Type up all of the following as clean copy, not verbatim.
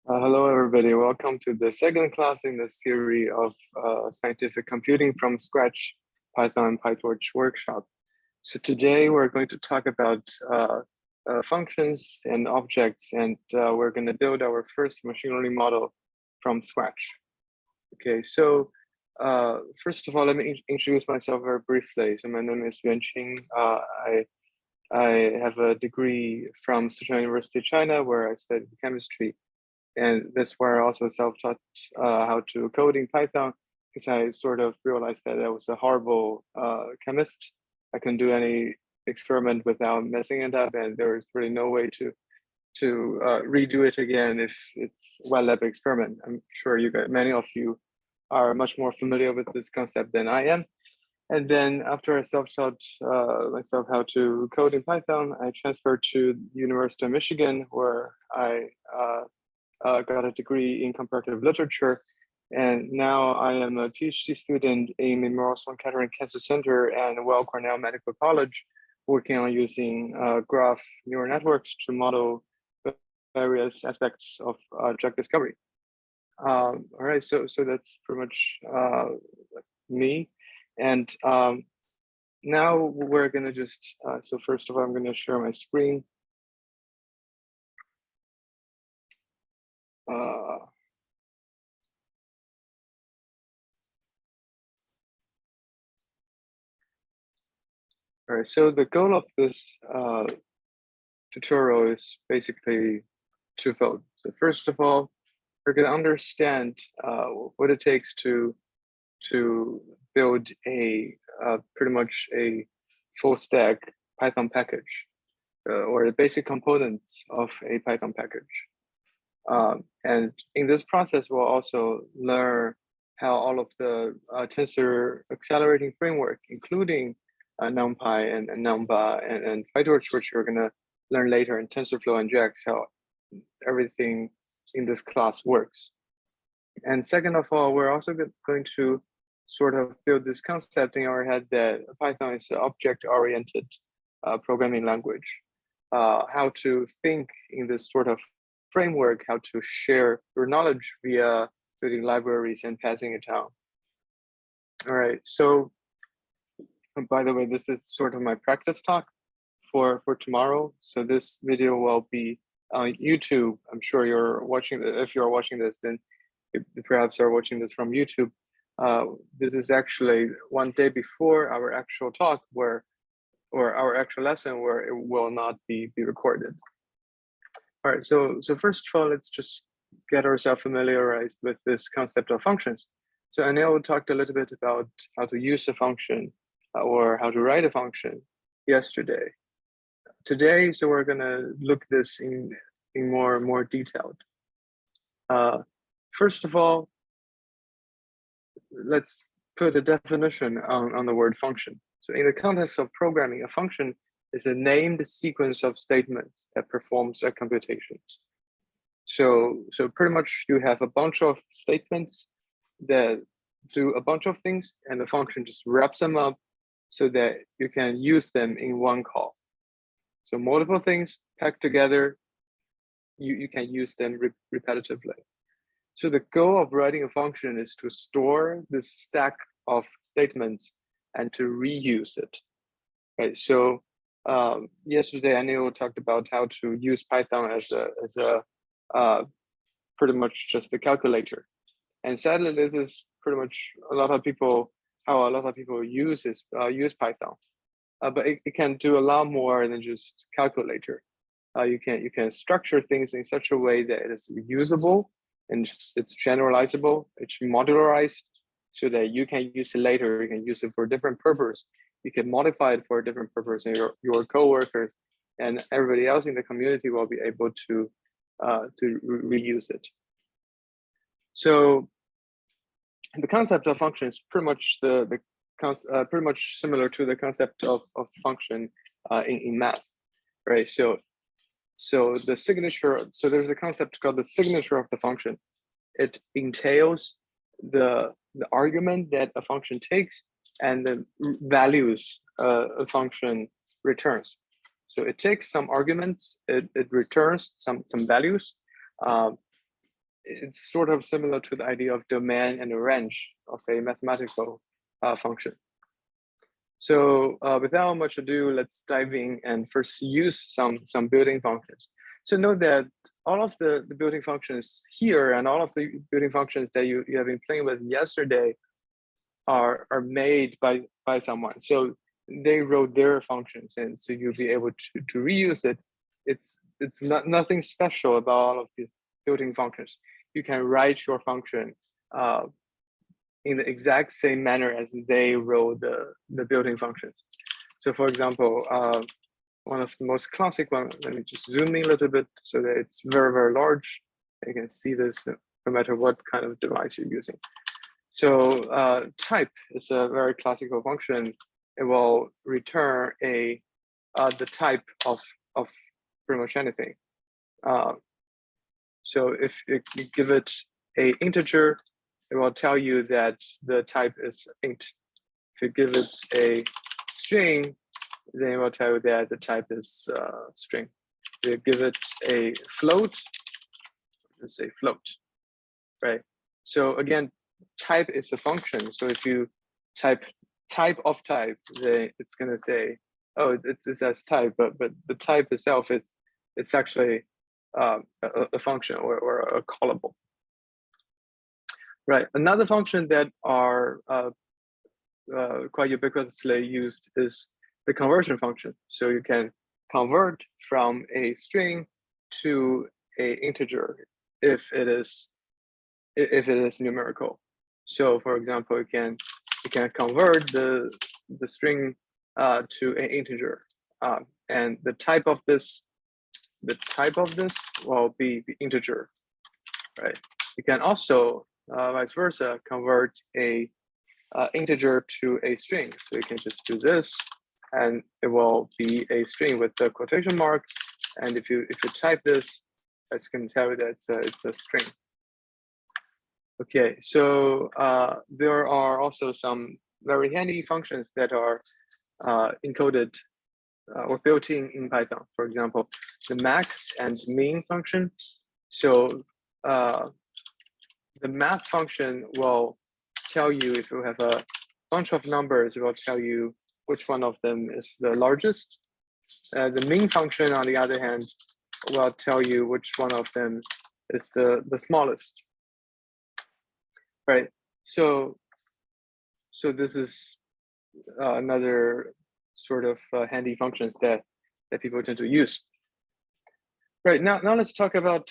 Hello, everybody. Welcome to the second class in the series of scientific computing from scratch Python and PyTorch workshop. So today we're going to talk about functions and objects, and we're going to build our first machine learning model from scratch. Okay, so first of all, let me introduce myself very briefly. So my name is Yuan Qing. I have a degree from Sichuan University, China, where I studied chemistry. And that's where I also self-taught how to code in Python, because I sort of realized that I was a horrible chemist. I couldn't do any experiment without messing it up, and there is really no way to redo it again if it's a wet lab experiment. I'm sure many of you are much more familiar with this concept than I am. And then after I self-taught myself how to code in Python, I transferred to the University of Michigan, where I got a degree in comparative literature. And now I am a PhD student in Memorial Sloan Kettering Cancer Center and Weill Cornell Medical College, working on using graph neural networks to model various aspects of drug discovery. All right, so that's pretty much me. And now we're gonna just, so first of all, I'm gonna share my screen. All right, so the goal of this tutorial is basically twofold. So first of all, we're going to understand what it takes to build a pretty much a full stack Python package or the basic components of a Python package. And in this process, we'll also learn how all of the tensor accelerating framework, including NumPy and Numba and PyTorch, which we're going to learn later, and TensorFlow and JAX, how everything in this class works. And second of all, we're also going to sort of build this concept in our head that Python is an object-oriented programming language. How to think in this sort of framework, how to share your knowledge via building libraries and passing it down. All right, so by the way, this is sort of my practice talk for tomorrow. So this video will be on YouTube. I'm sure you're watching, if you're watching this, then you perhaps are watching this from YouTube. This is actually one day before our actual talk or our actual lesson where it will not be recorded. All right, so first of all, let's just get ourselves familiarized with this concept of functions. So Anil talked a little bit about how to use a function or how to write a function yesterday. Today, so we're gonna look this in more detailed. First of all, let's put a definition on the word function. So in the context of programming, a function is a named sequence of statements that performs a computation. So pretty much you have a bunch of statements that do a bunch of things, and the function just wraps them up so that you can use them in one call. So multiple things packed together, you can use them repetitively. So the goal of writing a function is to store this stack of statements and to reuse it. Right. So yesterday, Anil talked about how to use Python as a pretty much just a calculator. And sadly, this is pretty much how a lot of people use Python. But it can do a lot more than just calculator. You can structure things in such a way that it is reusable and it's generalizable, it's modularized, so that you can use it later. You can use it for a different purpose. You can modify it for a different purpose, and your coworkers and everybody else in the community will be able to reuse it. So the concept of function is pretty much pretty much similar to the concept of function in math, right? So the signature, so there's a concept called the signature of the function. It entails the argument that a function takes and the values a function returns. So it takes some arguments, it returns some values, it's sort of similar to the idea of domain and a range of a mathematical function. So without much ado, let's dive in and first use some building functions. So note that all of the building functions here and all of the building functions that you have been playing with yesterday are made by someone. So they wrote their functions, and so you'll be able to reuse it. It's nothing special about all of these building functions. You can write your function in the exact same manner as they wrote the building functions. So for example, one of the most classic ones, let me just zoom in a little bit so that it's very, very large. You can see this no matter what kind of device you're using. So type is a very classical function. It will return the type of pretty much anything. So if you give it an integer, it will tell you that the type is int. If you give it a string, then it will tell you that the type is string. If you give it a float, let's say float, right? So again, type is a function. So if you type of type, then it's going to say, oh, it says type, but the type itself, it's actually a function or a callable. Right. Another function that are quite ubiquitously used is the conversion function. So you can convert from a string to a integer if it is numerical. So for example, you can convert the string to an integer, and the type of this will be the integer, right? You can also vice versa convert a integer to a string. So you can just do this, and it will be a string with the quotation mark. And if you type this, it's going to tell you that it's a string. Okay, so there are also some very handy functions that are encoded or built in Python. For example, the max and min function. So the math function will tell you if you have a bunch of numbers, it will tell you which one of them is the largest. The min function, on the other hand, will tell you which one of them is the smallest. Right. So this is another sort of handy functions that people tend to use. Right. Now let's talk about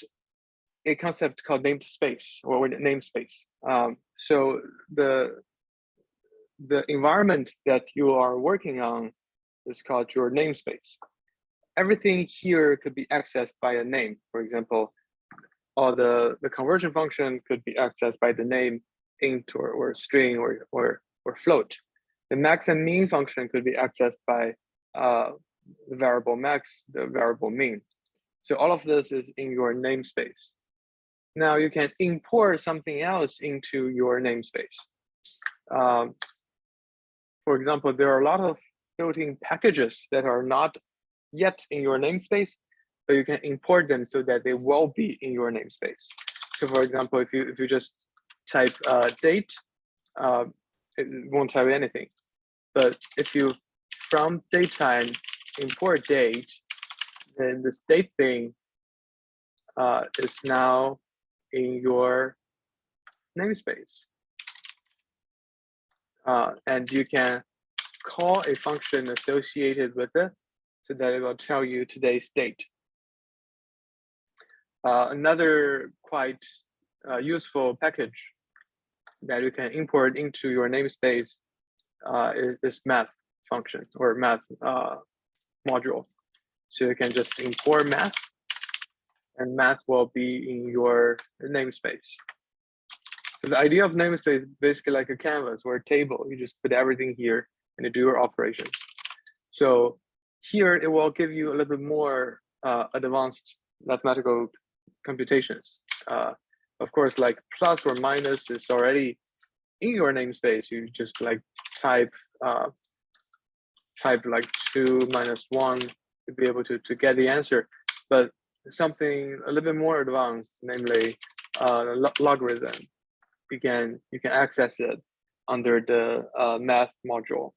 a concept called namespace or namespace. So the environment that you are working on is called your namespace. Everything here could be accessed by a name. For example, or the conversion function could be accessed by the name int or string or float. The max and min function could be accessed by the variable max, the variable min. So all of this is in your namespace. Now you can import something else into your namespace. For example, there are a lot of built-in packages that are not yet in your namespace, but you can import them so that they will be in your namespace. So for example, if you just type date, it won't tell you anything. But if you from datetime import date, then this date thing is now in your namespace. And you can call a function associated with it so that it will tell you today's date. Another quite useful package that you can import into your namespace is math function or math module. So you can just import math, and math will be in your namespace. So the idea of namespace is basically like a canvas or a table. You just put everything here and you do your operations. So here it will give you a little bit more advanced mathematical computations. Of course, like plus or minus is already in your namespace. You just like type like 2 minus 1 to be able to get the answer. But something a little bit more advanced, namely logarithm, you can access it under the math module,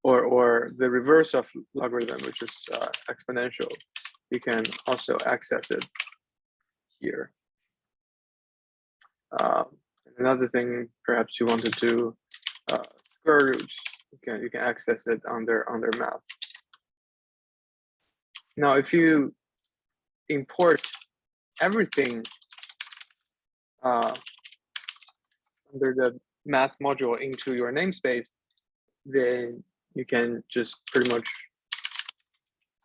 or the reverse of logarithm, which is exponential. You can also access it here. Another thing, perhaps you want to do square root. You can access it under math. Now, if you import everything under the math module into your namespace, then you can just pretty much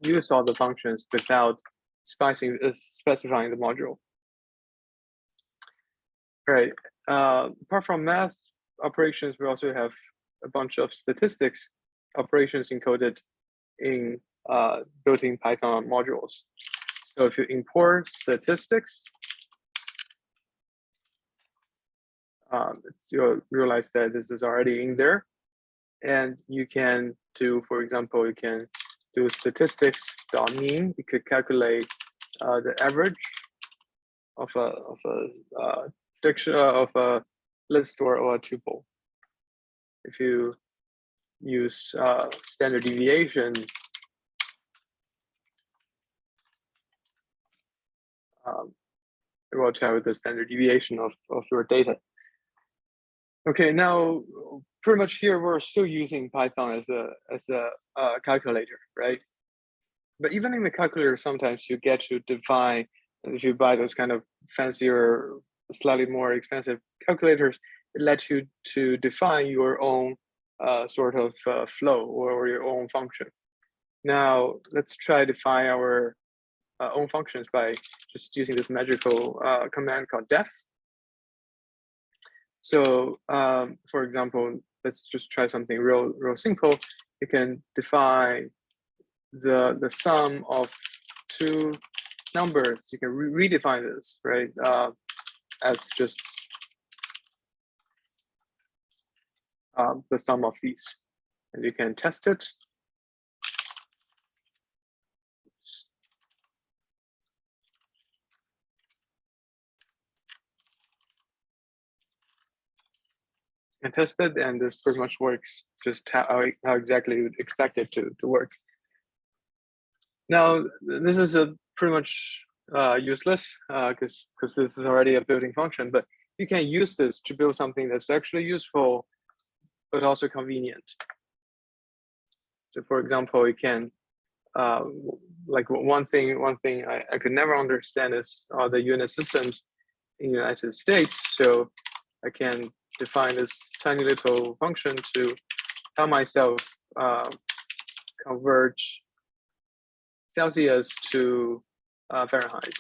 use all the functions without specifying the module. Right. Apart from math operations, we also have a bunch of statistics operations encoded in built-in Python modules. So if you import statistics, you'll realize that this is already in there. And you can do, for example, you can do statistics.mean. You could calculate the average of a list or a tuple. If you use standard deviation, it will tell you the standard deviation of your data. Okay, now pretty much here we're still using Python as a calculator, right? But even in the calculator, sometimes you get to define, if you buy those kind of fancier, slightly more expensive calculators, it lets you to define your own sort of flow or your own function. Now let's try to define our own functions by just using this magical command called def. So for example, let's just try something real simple. You can define the sum of two numbers. You can redefine this, right, as just the sum of these, and you can test it. And test it, and this pretty much works just how exactly you would expect it to work. Now, this is pretty much useless because this is already a built-in function, but you can use this to build something that's actually useful, but also convenient. So for example, you can, like one thing I could never understand is the unit systems in the United States. So I can define this tiny little function to tell myself convert Celsius to Fahrenheit.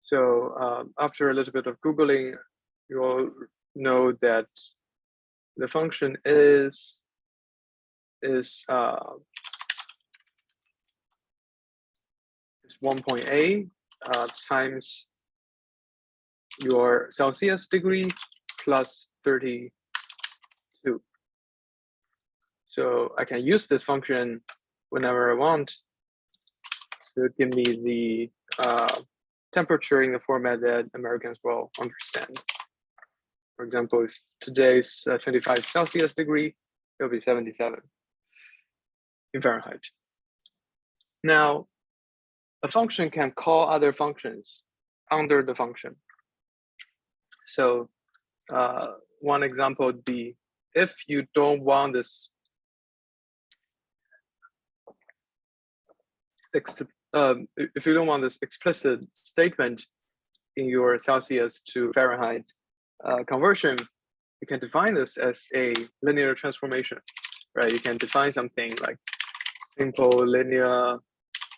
So after a little bit of Googling, you'll know that the function is 1.8 times your Celsius degree plus 32. So I can use this function whenever I want to give me the temperature in the format that Americans will understand. For example, if today's 25 Celsius degree, it'll be 77 in Fahrenheit. Now, a function can call other functions under the function. So one example would be, if you don't want this if you don't want this explicit statement in your Celsius to Fahrenheit conversion, you can define this as a linear transformation, right? You can define something like simple linear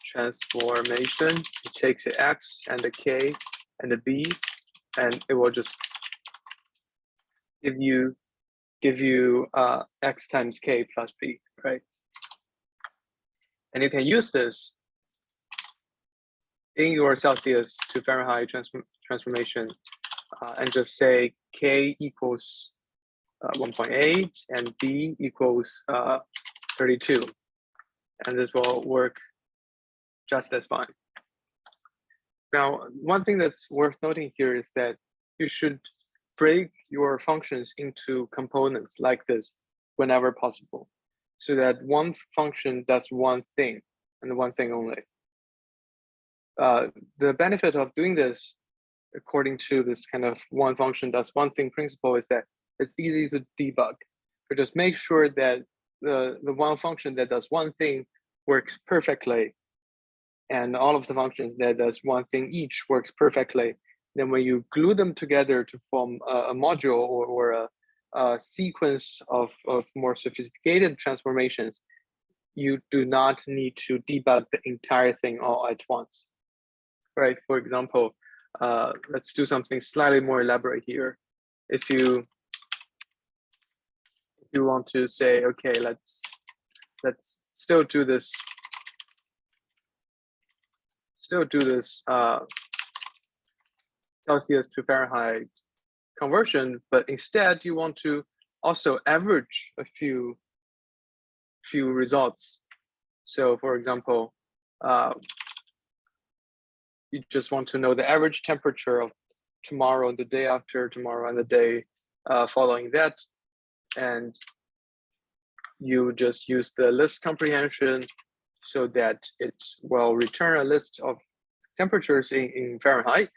transformation. It takes the x and the k and the b, and it will just give you x times k plus b, right? And you can use this in your Celsius to Fahrenheit transformation and just say k equals 1.8 and b equals 32, and this will work just as fine. Now, one thing that's worth noting here is that you should break your functions into components like this whenever possible, so that one function does one thing and one thing only. The benefit of doing this, according to this kind of one function does one thing principle, is that it's easy to debug. So just make sure that the one function that does one thing works perfectly, and all of the functions that does one thing each works perfectly. Then when you glue them together to form a module or a sequence of more sophisticated transformations, you do not need to debug the entire thing all at once, right? For example, let's do something slightly more elaborate here. If you want to say, okay, let's still do this Celsius to Fahrenheit conversion, but instead you want to also average a few results. So for example, you just want to know the average temperature of tomorrow, the day after tomorrow, and the day following that. And you just use the list comprehension so that it will return a list of temperatures in Fahrenheit.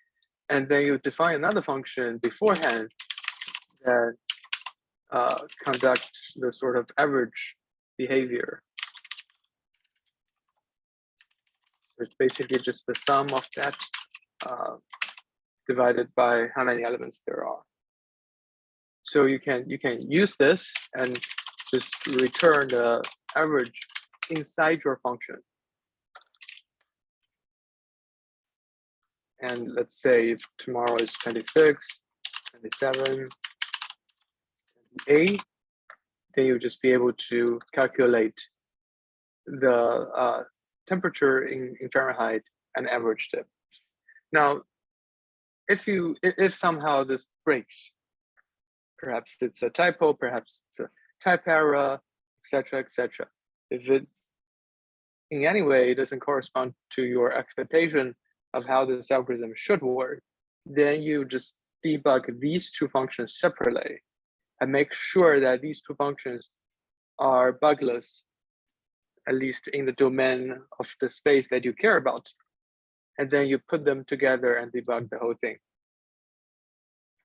And then you define another function beforehand that conduct the sort of average behavior. It's basically just the sum of that divided by how many elements there are. So you can use this and just return the average inside your function. And let's say if tomorrow is 26, 27, 28, then you'll just be able to calculate the temperature in Fahrenheit and average it. Now, if somehow this breaks, perhaps it's a typo, perhaps it's a type error, etc., etc. If it in any way doesn't correspond to your expectation of how this algorithm should work, then you just debug these two functions separately and make sure that these two functions are bugless, at least in the domain of the space that you care about. And then you put them together and debug the whole thing.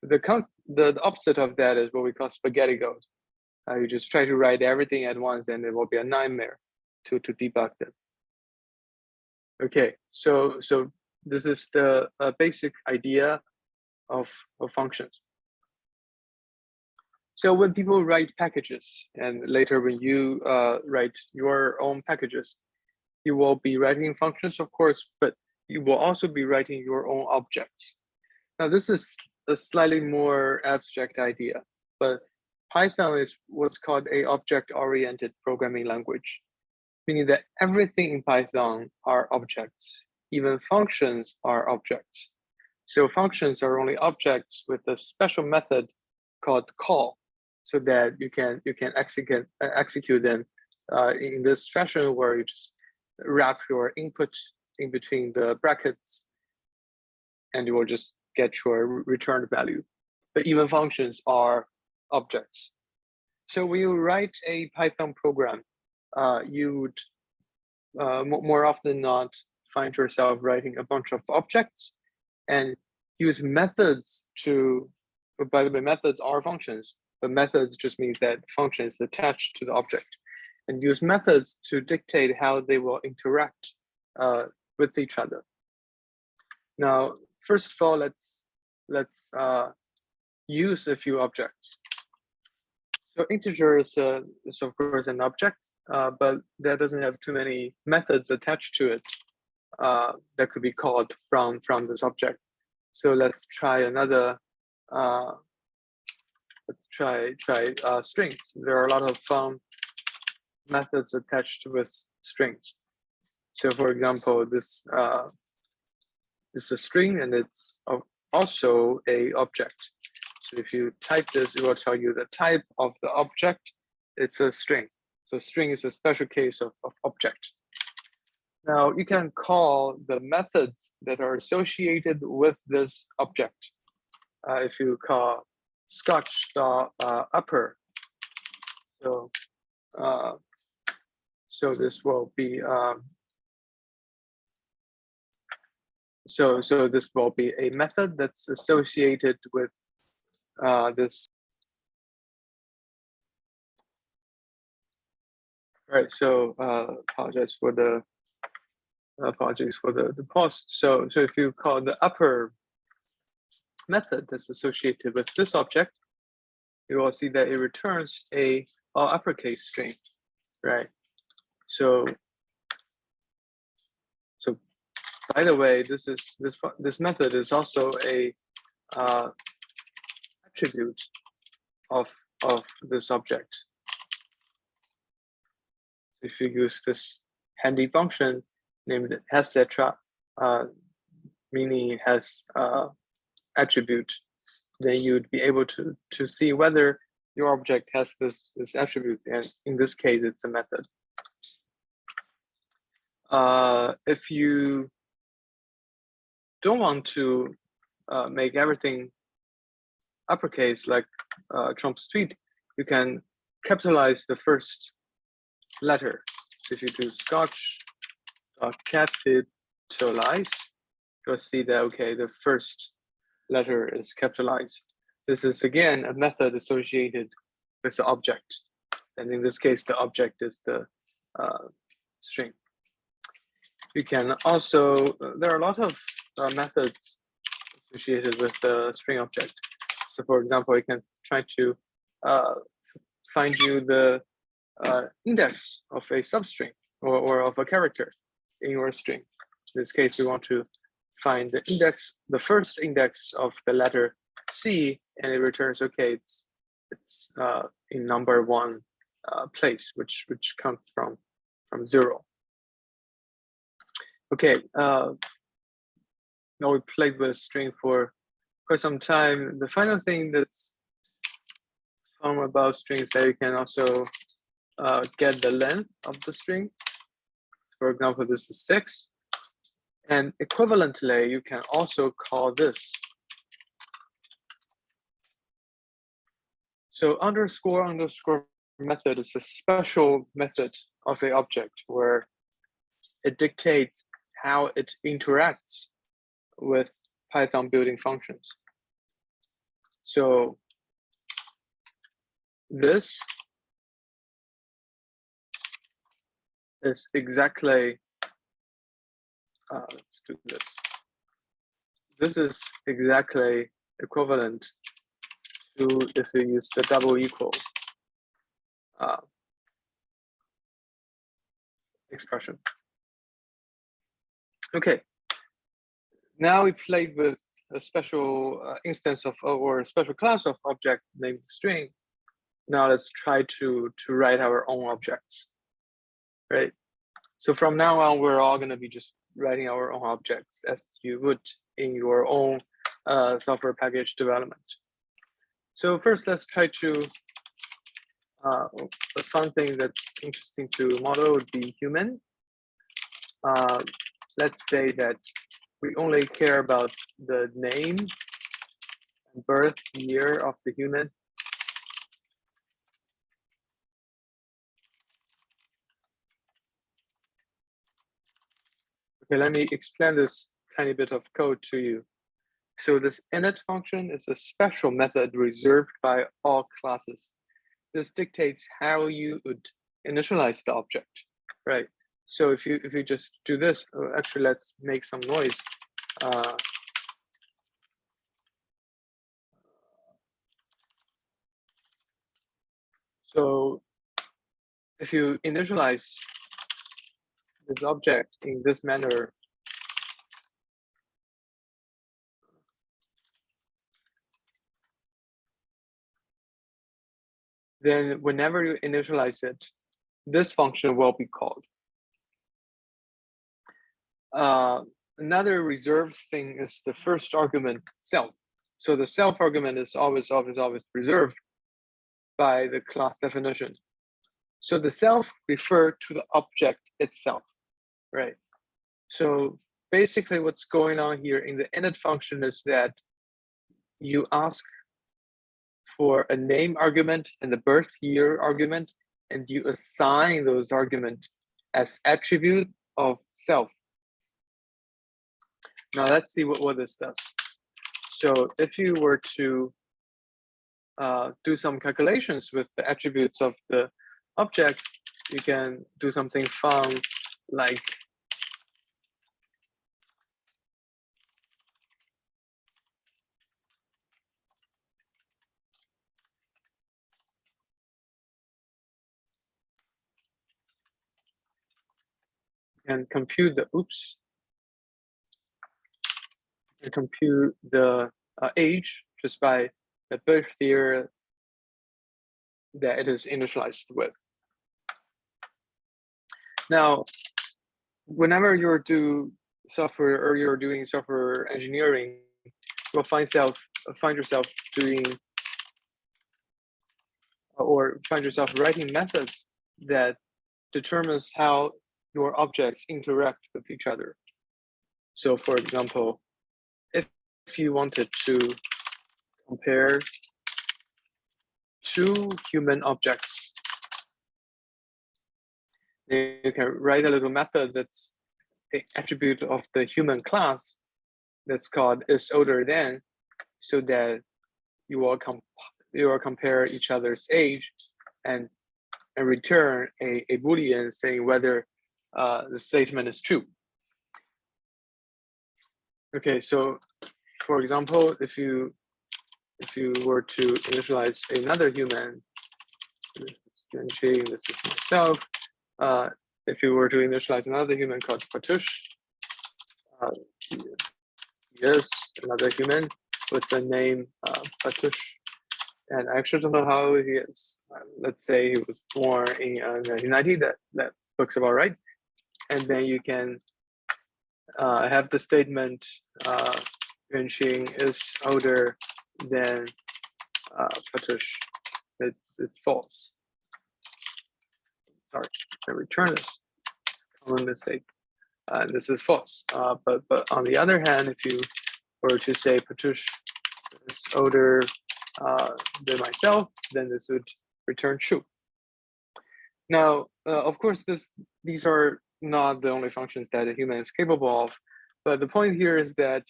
The opposite of that is what we call spaghetti code. You just try to write everything at once and it will be a nightmare to debug them. Okay, so this is the basic idea of functions. So when people write packages, and later when you write your own packages, you will be writing functions, of course, but you will also be writing your own objects. Now, this is a slightly more abstract idea, but Python is what's called a object-oriented programming language, meaning that everything in Python are objects. Even functions are objects. So functions are only objects with a special method called call, so that you can execute them in this fashion where you just wrap your input in between the brackets, and you will just get your returned value. But even functions are objects. So when you write a Python program, you would more often than not find yourself writing a bunch of objects and use methods to, by the way, methods are functions, but methods just means that function is attached to the object, and use methods to dictate how they will interact with each other. Now, first of all, let's use a few objects. So integer is of course an object, but that doesn't have too many methods attached to it that could be called from this object. So let's try another. Let's try strings. There are a lot of methods attached with strings. So for example, this is a string and it's also a object. So if you type this, it will tell you the type of the object. It's a string. So string is a special case of object. Now you can call the methods that are associated with this object. If you call scotch.upper, so this will be so this will be a method that's associated with this. All right. So apologies for the pause. So if you call the upper method that's associated with this object, you will see that it returns a all uppercase string, right? So by the way, this method is also a attribute of this object. If you use this handy function named etc, meaning it has attribute, then you'd be able to see whether your object has this attribute, and in this case, it's a method. If you don't want to make everything uppercase like Trump's tweet, you can capitalize the first letter. So if you do scotch.capitalize, you'll see that, okay, the first letter is capitalized. This is again a method associated with the object. And in this case, the object is the string. You can also, there are a lot of methods associated with the string object. So for example, you can try to find you the index of a substring or of a character in your string. In this case, we want to find the index, the first index of the letter C, and it returns, okay, it's in number 1 place, which comes from 0. Okay, now we played with string for quite some time. The final thing that's fun about string is that you can also get the length of the string. For example, this is 6. And equivalently, you can also call this. So underscore method is a special method of an object where it dictates how it interacts with Python building functions. So this is exactly, let's do this. This is exactly equivalent to if you use the double equal expression. Okay, now we played with a special instance of, or a special class of object named string. Now let's try to write our own objects, right? So from now on, we're all going to be just writing our own objects as you would in your own software package development. So first, let's try to, a fun thing that's interesting to model would be human. Let's say that we only care about the name and birth year of the human. Okay, let me explain this tiny bit of code to you. So this init function is a special method reserved by all classes. This dictates how you would initialize the object, right? So if you just do this, actually let's make some noise. So if you initialize this object in this manner, then whenever you initialize it, this function will be called. Another reserved thing is the first argument self. So the self argument is always reserved by the class definition. So the self refer to the object itself, right? So basically what's going on here in the init function is that you ask for a name argument and the birth year argument, and you assign those arguments as attribute of self. Now let's see what this does. So if you were to do some calculations with the attributes of the object, you can do something fun like and compute the compute the age just by the birth year that it is initialized with. Now, whenever you're doing software or you're doing software engineering, you'll find yourself doing or find yourself writing methods that determines how your objects interact with each other. So for example, if you wanted to compare two human objects, you can write a little method that's an attribute of the human class that's called is older than, so that you will compare each other's age and return a Boolean saying whether the statement is true. Okay, so for example, if you were to initialize another human, this is myself. If you were to initialize another human called Patush, yes, another human with the name Patush, and I actually don't know how he is. Let's say he was born in 1990. That looks about right. And then you can have the statement Yuanqing is older than Patush. It's false. Sorry, I return this common mistake. This is false. But on the other hand, if you were to say Patush is older than myself, then this would return true. Now, of course, these are not the only functions that a human is capable of, but the point here is that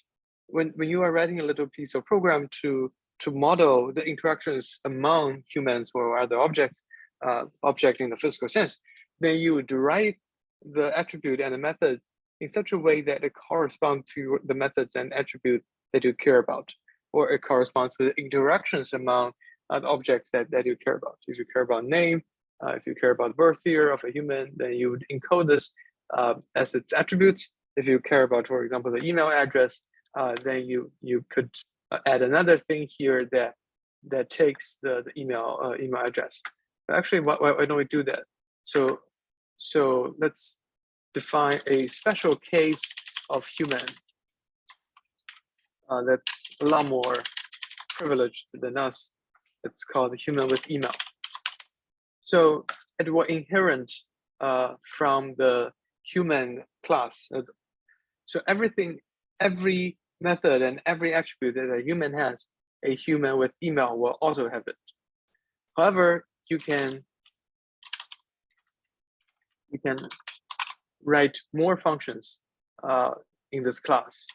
when you are writing a little piece of program to model the interactions among humans or other objects, object in the physical sense, then you would write the attribute and the method in such a way that it corresponds to the methods and attribute that you care about, or it corresponds to the interactions among the objects that you care about. If you care about name, if you care about birth year of a human, then you would encode this as its attributes. If you care about, for example, the email address, then you could add another thing here that takes the email address. But actually, why don't we do that? So let's define a special case of human that's a lot more privileged than us. It's called human with email. So it will inherit from the human class. So every method and every attribute that a human has, a human with email will also have it. However, you can write more functions in this class.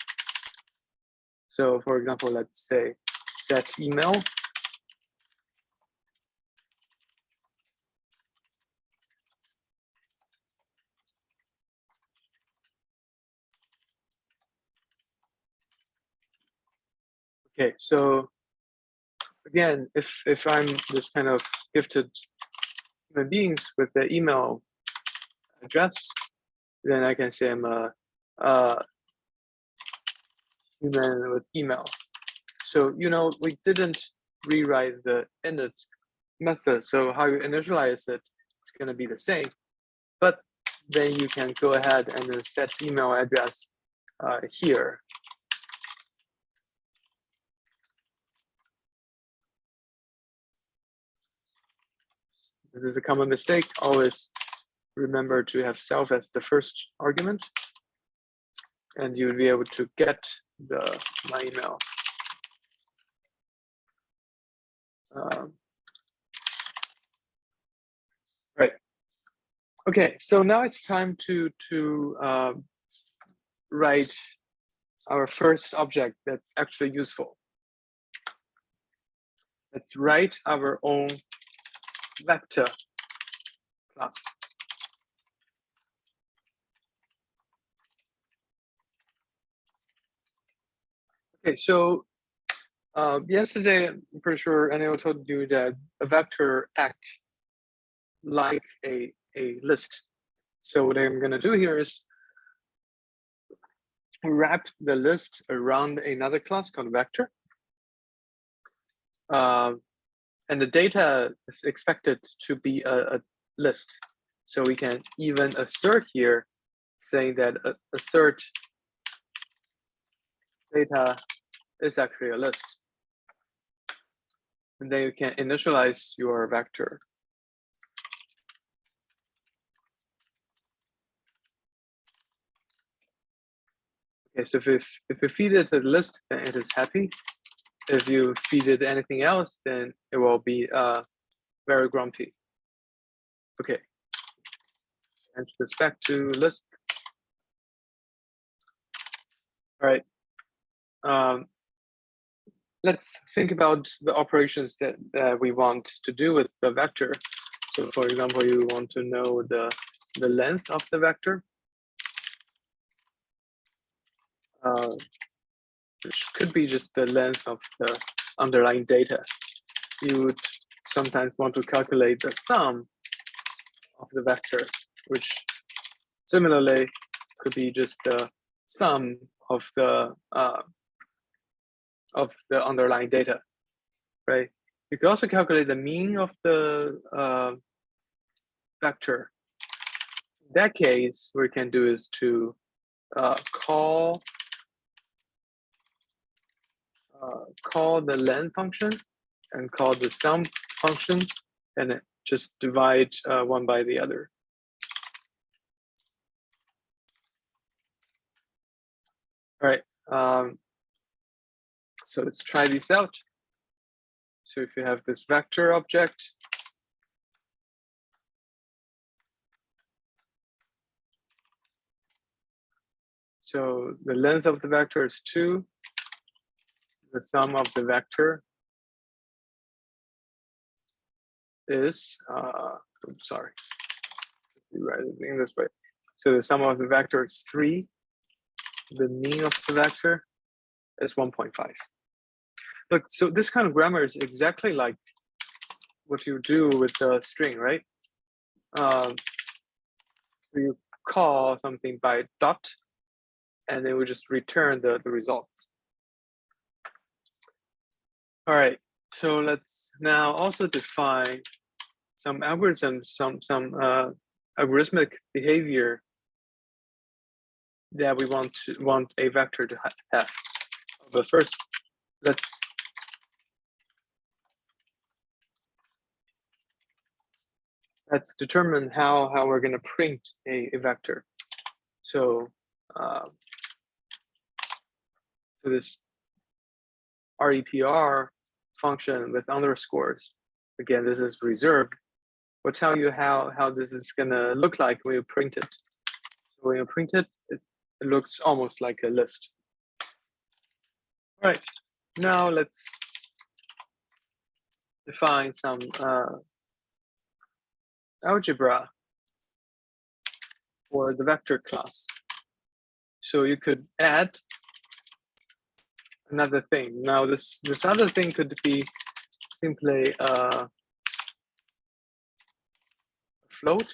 So for example, let's say set email. Okay, so again, if I'm this kind of gifted human beings with the email address, then I can say I'm a human with email. So we didn't rewrite the init method, so how you initialize it is going to be the same. But then you can go ahead and then set email address here. This is a common mistake. Always remember to have self as the first argument, and you will be able to get my email. Right. Okay, so now it's time to write our first object that's actually useful. Let's write our own vector class. Okay, so yesterday, I'm pretty sure Anil told you that a vector act like a list. So what I'm gonna do here is wrap the list around another class called vector. And the data is expected to be a list. So we can even assert here, saying that assert data is actually a list. And then you can initialize your vector. Okay, so if you feed it a list, then it is happy. If you feed it anything else, then it will be very grumpy. Okay, and this back to list. All right. Let's think about the operations that we want to do with the vector. So for example, you want to know the length of the vector, which could be just the length of the underlying data. You would sometimes want to calculate the sum of the vector, which similarly could be just the sum of the underlying data, right? You can also calculate the mean of the vector. In that case, what we can do is to call the len function and call the sum function, and just divide one by the other. All right. So let's try this out. So if you have this vector object, so the length of the vector is 2. The sum of the vector is, oops, sorry, write it in this way. So the sum of the vector is 3. The mean of the vector is 1.5. Look, so this kind of grammar is exactly like what you do with the string, right? So you call something by dot, and then we just return the results. All right, so let's now also define some algorithms, some algorithmic behavior that we want a vector to have. But first, let's determine how we're going to print a vector. So, so this REPR function with underscores, again, this is reserved, will tell you how this is going to look like when you print it. So when you print it, it looks almost like a list. All right, now let's define some algebra for the vector class. So you could add another thing. Now this other thing could be simply a float.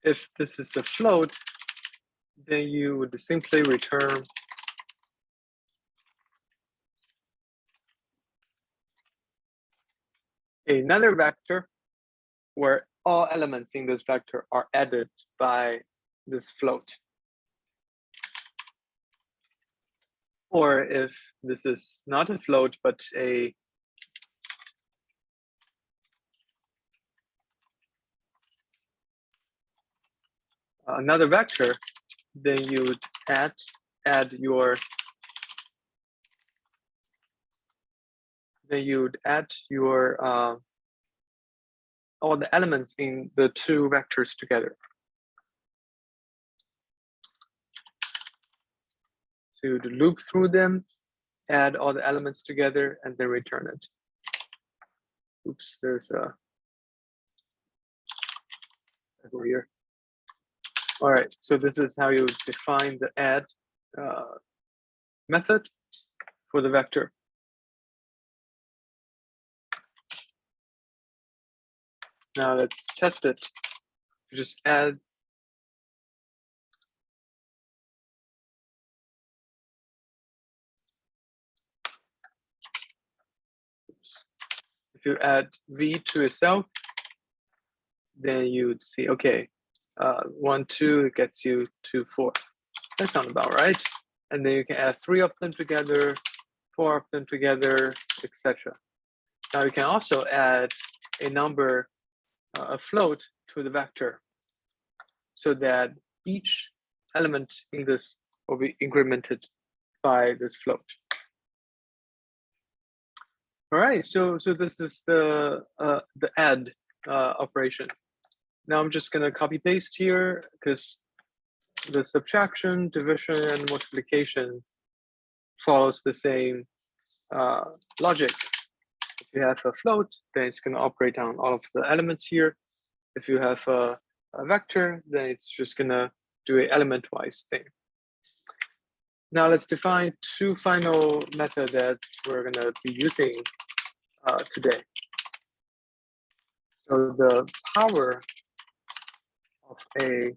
If this is a float, then you would simply return another vector where all elements in this vector are added by this float. Or if this is not a float, but another vector, then you would add your all the elements in the two vectors together. So you'd loop through them, add all the elements together, and then return it. Oops, there's a over here. All right, so this is how you define the add method for the vector. Now let's test it. Just add. Oops. If you add v to itself, then you'd see, okay, 1, 2 gets you to 4. That sounds about right. And then you can add 3 of them together, 4 of them together, etc. Now you can also add a number, a float to the vector, so that each element in this will be incremented by this float. All right, so this is the add operation. Now I'm just gonna copy paste here because the subtraction, division, and multiplication follows the same logic. If you have a float, then it's gonna operate on all of the elements here. If you have a vector, then it's just gonna do an element-wise thing. Now let's define two final methods that we're gonna be using today. So the power of a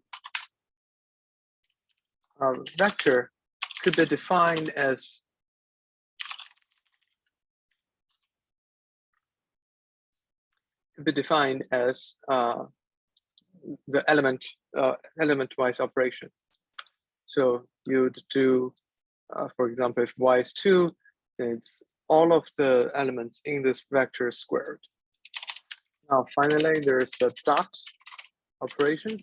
vector could be defined as the element-wise operation. So you'd do, for example, if y is 2, then it's all of the elements in this vector squared. Now finally, there's a dot operation.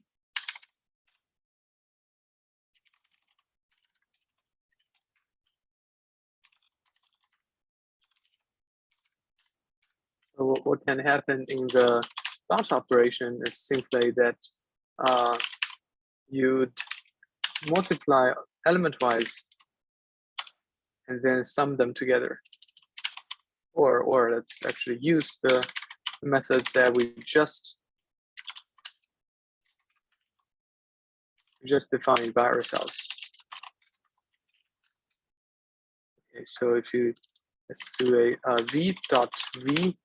So what can happen in the dot operation is simply that you'd multiply element-wise and then sum them together. Or let's actually use the method that we just defined by ourselves. Okay, so if you let's do a v dot v,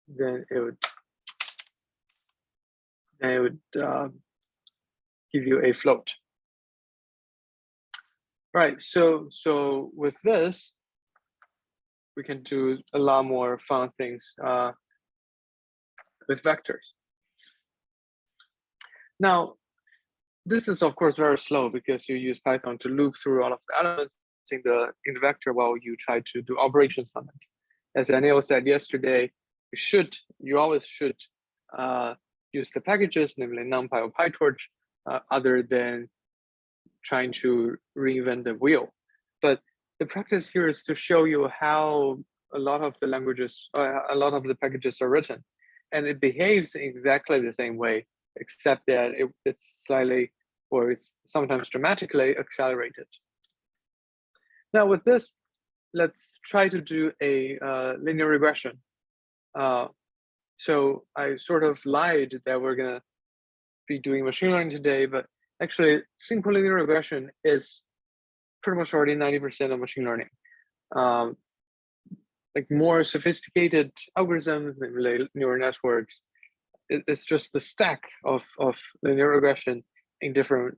then it would give you a float. Right. So with this, we can do a lot more fun things with vectors. Now, this is of course very slow because you use Python to loop through all of the elements in the vector while you try to do operations on it. As Anil said yesterday, you always should use the packages, namely NumPy or PyTorch, other than trying to reinvent the wheel. But the practice here is to show you how a lot of the languages, a lot of the packages are written, and it behaves exactly the same way, except that it's slightly, or it's sometimes dramatically accelerated. Now with this, let's try to do a linear regression. So I sort of lied that we're gonna be doing machine learning today, but actually simple linear regression is pretty much already 90% of machine learning. Like more sophisticated algorithms, namely neural networks, it's just the stack of linear regression in different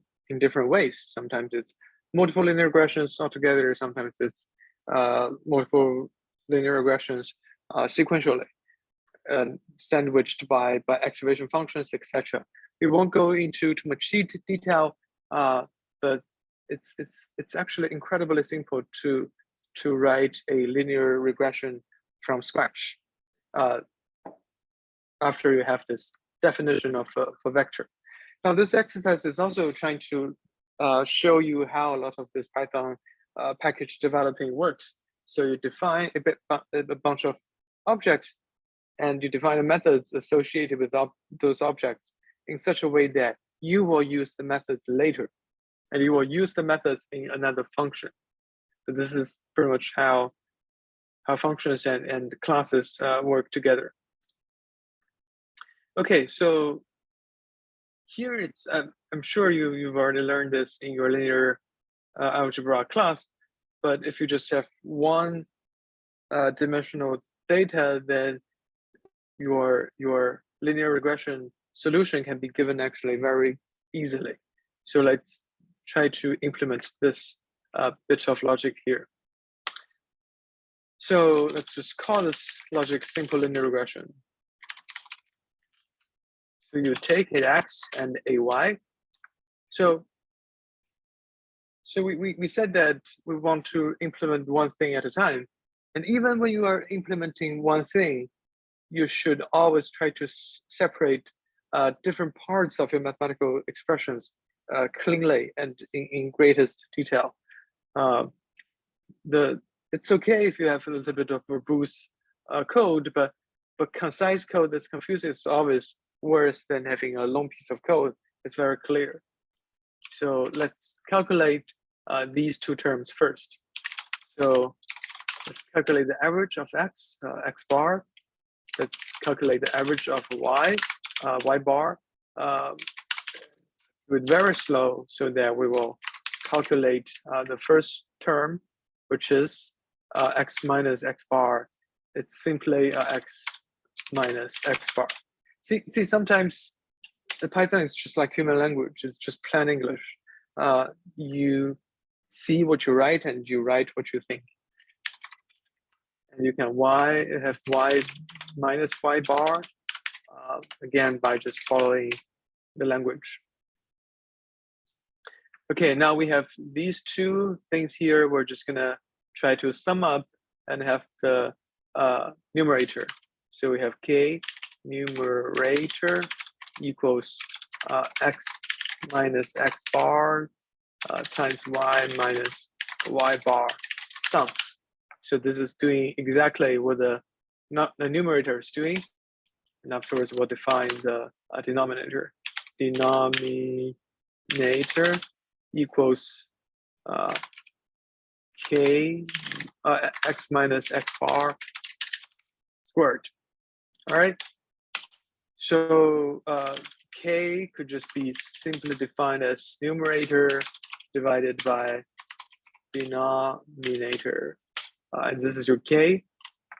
ways. Sometimes it's multiple linear regressions altogether. Sometimes it's multiple linear regressions sequentially, sandwiched by activation functions, etc. We won't go into too much detail, but it's actually incredibly simple to write a linear regression from scratch after you have this definition of a vector. Now, this exercise is also trying to show you how a lot of this Python package developing works. So you define a bunch of objects, and you define the methods associated with those objects in such a way that you will use the methods later, and you will use the methods in another function. So this is pretty much how functions and classes work together. Okay, so here it's, I'm sure you've already learned this in your linear algebra class, but if you just have one dimensional data, then your linear regression solution can be given actually very easily. So let's try to implement this bit of logic here. So let's just call this logic simple linear regression. So you take an x and a y. So we said that we want to implement one thing at a time. And even when you are implementing one thing, you should always try to separate different parts of your mathematical expressions cleanly and in greatest detail. It's okay if you have a little bit of verbose code, but concise code that's confusing is always worse than having a long piece of code. It's very clear. So let's calculate these two terms first. So let's calculate the average of x, x bar. Let's calculate the average of y, y bar. With very slow, so that we will calculate the first term, which is x minus x bar. It's simply x minus x bar. See, sometimes the Python is just like human language. It's just plain English. You see what you write, and you write what you think. And you can have y minus y bar, again, by just following the language. Okay, now we have these two things here. We're just gonna try to sum up and have the numerator. So we have k numerator equals x minus x bar times y minus y bar sum. So this is doing exactly what the numerator is doing. And afterwards, we'll define the denominator. Denominator equals k x minus x bar squared. All right. So k could just be simply defined as numerator divided by denominator. And this is your k,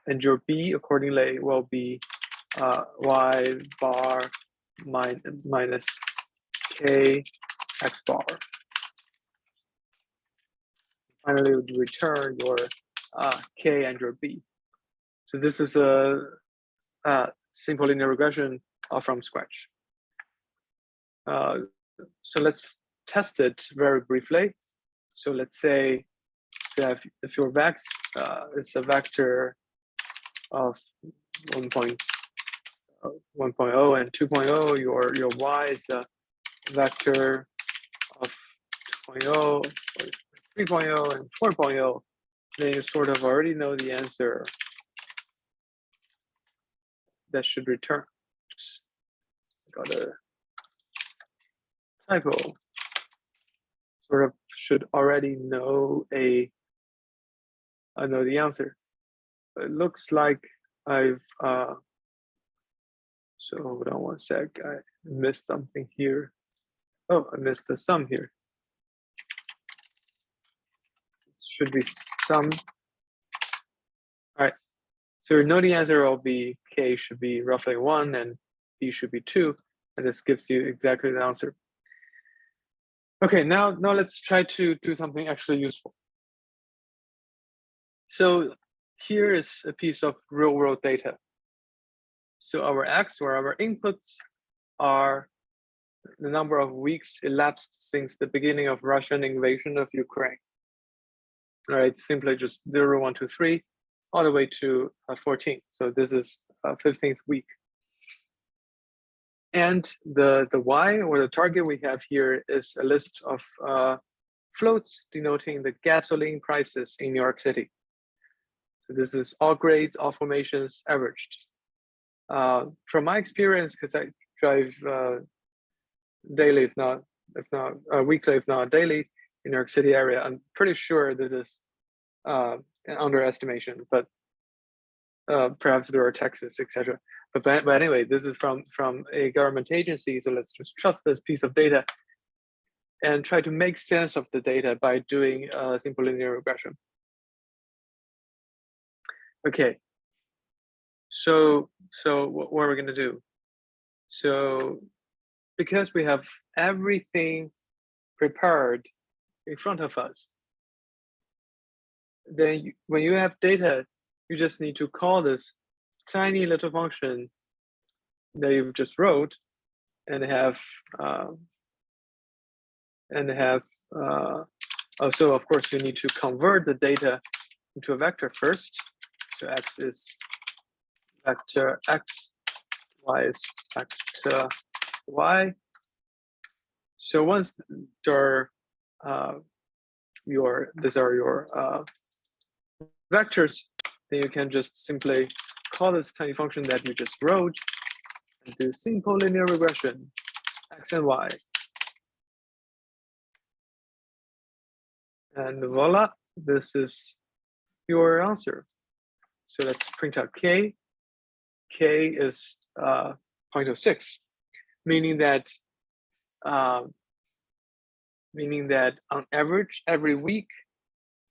and your b accordingly will be y bar minus k x bar. Finally, would return your k and your b. So this is a simple linear regression from scratch. So let's test it very briefly. So let's say that if your vex is a vector of 1.0 and 2.0, your y is a vector of 2.0, 3.0, and 4.0, then you sort of already know the answer that should return. Just got a typo. Sort of should already know I know the answer. It looks like I've so hold on one sec. I missed something here. Oh, I missed the sum here. It should be sum. All right. So you know the answer will be k should be roughly 1 and b should be 2, and this gives you exactly the answer. Okay, now let's try to do something actually useful. So here is a piece of real-world data. So our x, or our inputs, are the number of weeks elapsed since the beginning of Russian invasion of Ukraine. All right, simply just 0, 1, 2, 3, all the way to 14. So this is 15th week. And the Y, or the target we have here, is a list of floats denoting the gasoline prices in New York City. So this is all grades, all formations averaged. From my experience, because I drive daily, if not weekly, if not daily, in New York City area, I'm pretty sure this is an underestimation, but perhaps there are taxes, etc. But anyway, this is from a government agency, so let's just trust this piece of data and try to make sense of the data by doing simple linear regression. Okay, so what are we going to do? So because we have everything prepared in front of us, then when you have data, you just need to call this tiny little function that you just wrote and have so of course you need to convert the data into a vector first. So x is vector x, y is vector y. So once these are your vectors, then you can just simply call this tiny function that you just wrote and do simple linear regression, x and y. And voila, this is your answer. So let's print out k. K is 0.06, meaning that on average every week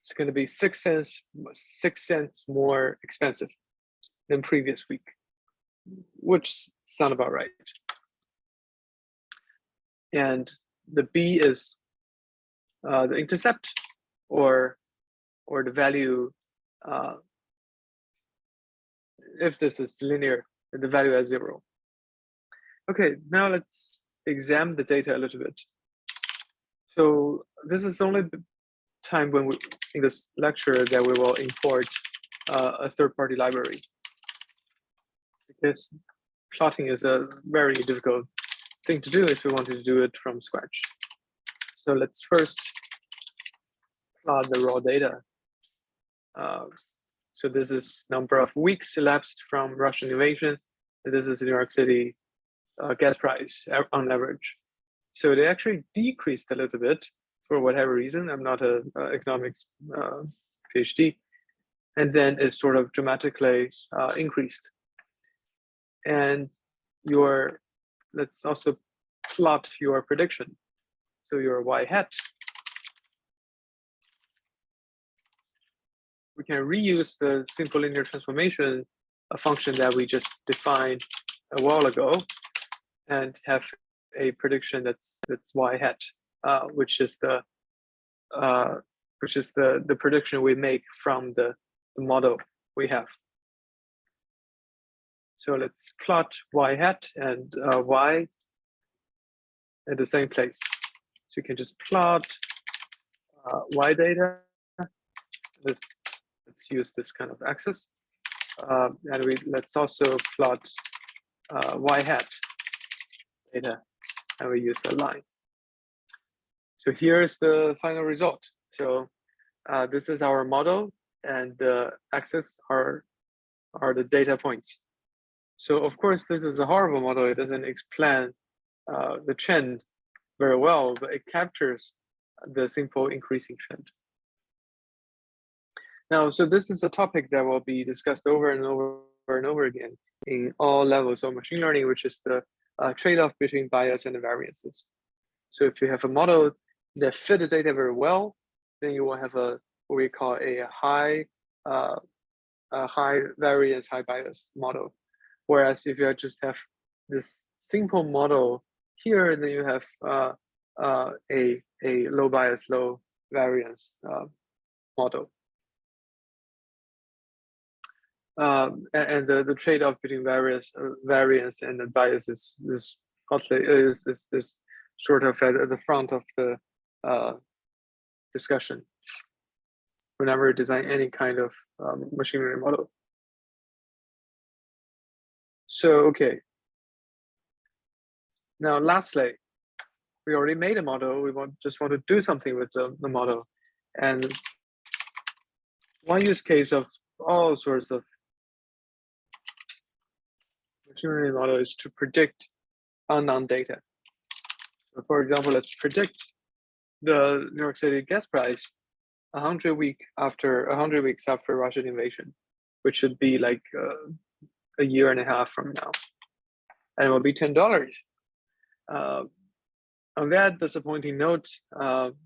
it's going to be 6 cents more expensive than previous week, which sounds about right. And the b is the intercept, or the value. If this is linear, the value is 0. Okay, now let's examine the data a little bit. So this is only the time when in this lecture that we will import a third-party library, because plotting is a very difficult thing to do if we wanted to do it from scratch. So let's first plot the raw data. So this is number of weeks elapsed from Russian invasion. This is New York City gas price on average. So they actually decreased a little bit for whatever reason. I'm not an economics PhD. And then it sort of dramatically increased. And let's also plot your prediction. So your y hat. We can reuse the simple linear transformation, a function that we just defined a while ago, and have a prediction that's y hat, which is the prediction we make from the model we have. So let's plot y hat and y at the same place. So you can just plot y data. Let's use this kind of axis, and let's also plot y hat data, and we use a line. So here's the final result. So this is our model, and the axis are the data points. So of course this is a horrible model. It doesn't explain the trend very well, but it captures the simple increasing trend. Now, so this is a topic that will be discussed over and over again in all levels of machine learning, which is the trade-off between bias and variances. So if you have a model that fit the data very well, then you will have what we call a high variance, high bias model. Whereas if you just have this simple model here, then you have a low bias, low variance model. And the trade-off between variance and the bias is sort of at the front of the discussion whenever you design any kind of machine learning model. So, okay. Now, lastly, we already made a model. We just want to do something with the model. And one use case of all sorts of machine learning model is to predict unknown data. So for example, let's predict the New York City gas price 100 weeks after Russian invasion, which should be like a year and a half from now, and it will be $10. On that disappointing note,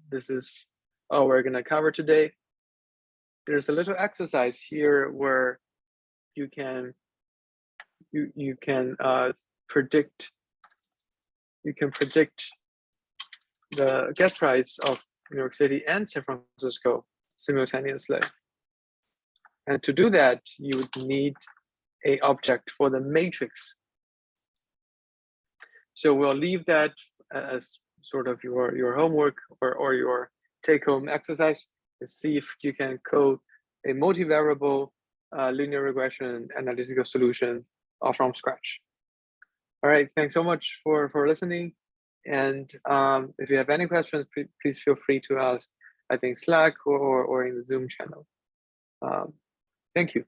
this is all we're gonna cover today. There's a little exercise here where you can predict the gas price of New York City and San Francisco simultaneously. And to do that, you would need an object for the matrix. So we'll leave that as sort of your homework or your take-home exercise to see if you can code a multivariable linear regression analytical solution all from scratch. All right, thanks so much for listening. And if you have any questions, please feel free to ask, I think, Slack or in the Zoom channel. Thank you.